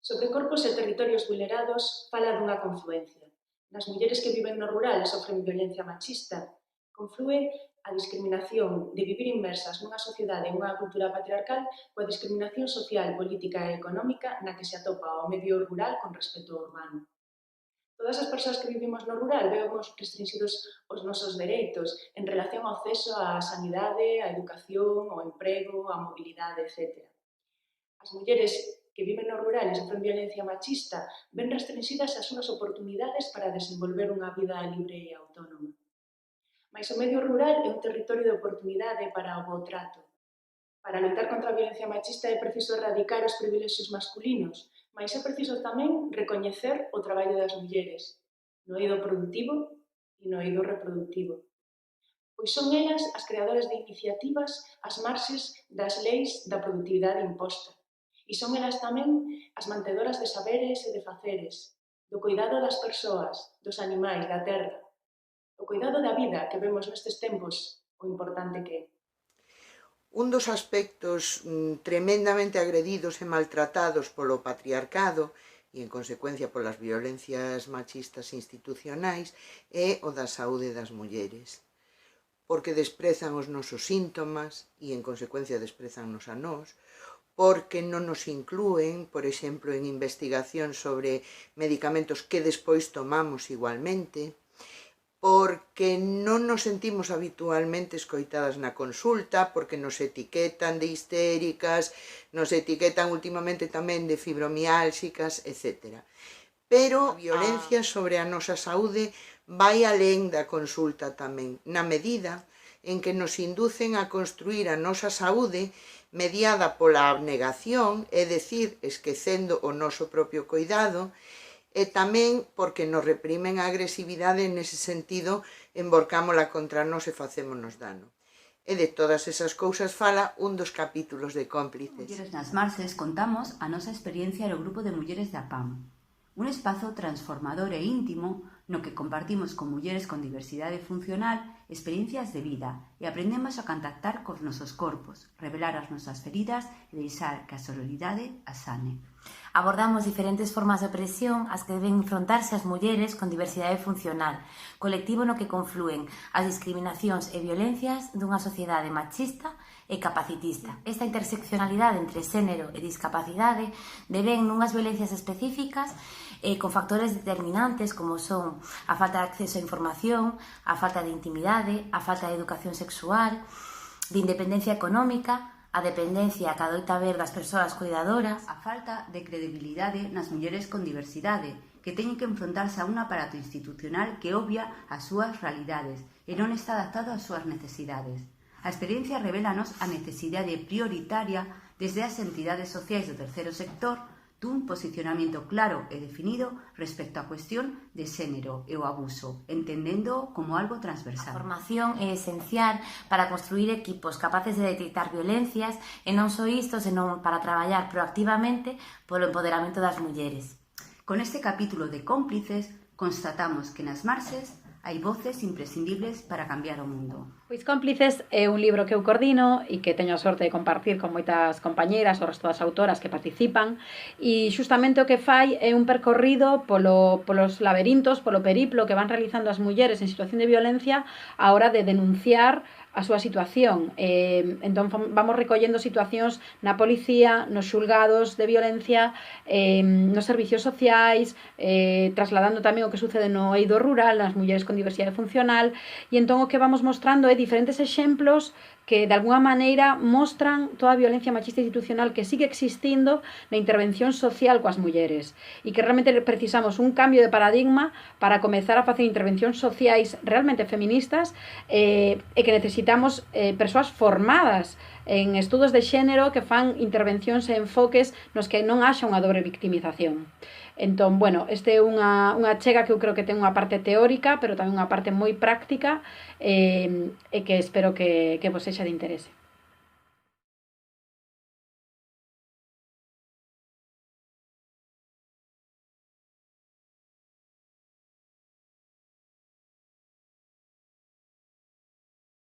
Sobre corpos e territorios vulnerados fala dunha confluencia. Nas mulleres que viven no rural e sofren violencia machista, conflúe a discriminación de vivir inmersas nunha sociedade e unha cultura patriarcal coa discriminación social, política e económica na que se atopa o medio rural con respecto ao urbano. Todas as persoas que vivimos no rural vemos restringidos os nosos dereitos en relación ao acceso á sanidade, á educación, ao emprego, á mobilidade, etc. As mulleres que viven no rural e sofren violencia machista ven restringidas as súas oportunidades para desenvolver unha vida libre e autónoma. Mais o medio rural é un territorio de oportunidade para o bo trato. Para loitar contra a violencia machista é preciso erradicar os privilexios masculinos, mais é preciso tamén recoñecer o traballo das mulleres, no eido produtivo e no eido reproductivo. Pois son elas as creadoras de iniciativas ás marxes das leis da productividade imposta. E son elas tamén as mantedoras de saberes e de faceres, do cuidado das persoas, dos animais, da terra, o cuidado da vida que vemos nestes tempos, o importante que é. Un dos aspectos tremendamente agredidos e maltratados polo patriarcado e, en consecuencia, polas violencias machistas institucionais é o da saúde das mulleres, porque desprezan os nosos síntomas e, en consecuencia, desprezannos a nós, porque non nos inclúen, por exemplo, en investigación sobre medicamentos que despois tomamos igualmente, porque non nos sentimos habitualmente escoitadas na consulta, porque nos etiquetan de histéricas, nos etiquetan últimamente tamén de fibromiálxicas, etc. Pero a violencia sobre a nosa saúde vai alén da consulta tamén, na medida en que nos inducen a construir a nosa saúde mediada pola abnegación, é dicir, esquecendo o noso propio cuidado, e tamén porque nos reprimen a agresividade e nese sentido emborcámola contra nós e facémonos dano. E de todas esas cousas fala un dos capítulos de Cómplices. Mulleres nas Marxes contamos a nosa experiencia no grupo de mulleres da PAM, un espazo transformador e íntimo no que compartimos con mulleres con diversidade funcional experiencias de vida e aprendemos a contactar cos nosos corpos, revelar as nosas feridas e deixar que a sororidade as sane. Abordamos diferentes formas de opresión ás que deben enfrontarse as mulleres con diversidade funcional, colectivo no que conflúen as discriminacións e violencias dunha sociedade machista e capacitista. Esta interseccionalidade entre xénero e discapacidade devén nunhas violencias específicas con factores determinantes como son a falta de acceso á información, a falta de intimidade, a falta de educación sexual, de independencia económica, a dependencia que adoita haber das persoas cuidadoras, a falta de credibilidade nas mulleres con diversidade, que teñen que enfrontarse a un aparato institucional que obvia as súas realidades e non está adaptado ás súas necesidades. A experiencia revelanos a necesidade prioritaria desde as entidades sociais do terceiro sector dun posicionamento claro e definido respecto á cuestión de xénero e o abuso, entendendo como algo transversal. A formación é esencial para construir equipos capaces de detectar violencias e non só isto, senón para traballar proactivamente polo empoderamento das mulleres. Con este capítulo de Cómplices constatamos que nas Marxes hai voces imprescindibles para cambiar o mundo. Pois Cómplices é un libro que eu coordino e que teño a sorte de compartir con moitas compañeras, o resto das autoras que participan, e xustamente o que fai é un percorrido polos laberintos, polo periplo que van realizando as mulleres en situación de violencia á hora de denunciar a súa situación. Entón vamos recollendo situacións na policía, nos xulgados de violencia, nos servicios sociais, trasladando tamén o que sucede no eido rural, nas mulleres con diversidade funcional, e entón o que vamos mostrando é diferentes exemplos que de alguna maneira mostran toda a violencia machista institucional que sigue existindo na intervención social coas mulleres e que realmente precisamos un cambio de paradigma para comezar a facer intervencións sociais realmente feministas e que necesitamos persoas formadas en estudos de xénero que fan intervencións e enfoques nos que non haxa unha dobre victimización. Entón, bueno, este é unha achega que eu creo que ten unha parte teórica, pero tamén unha parte moi práctica e que espero que vos sexa de interese.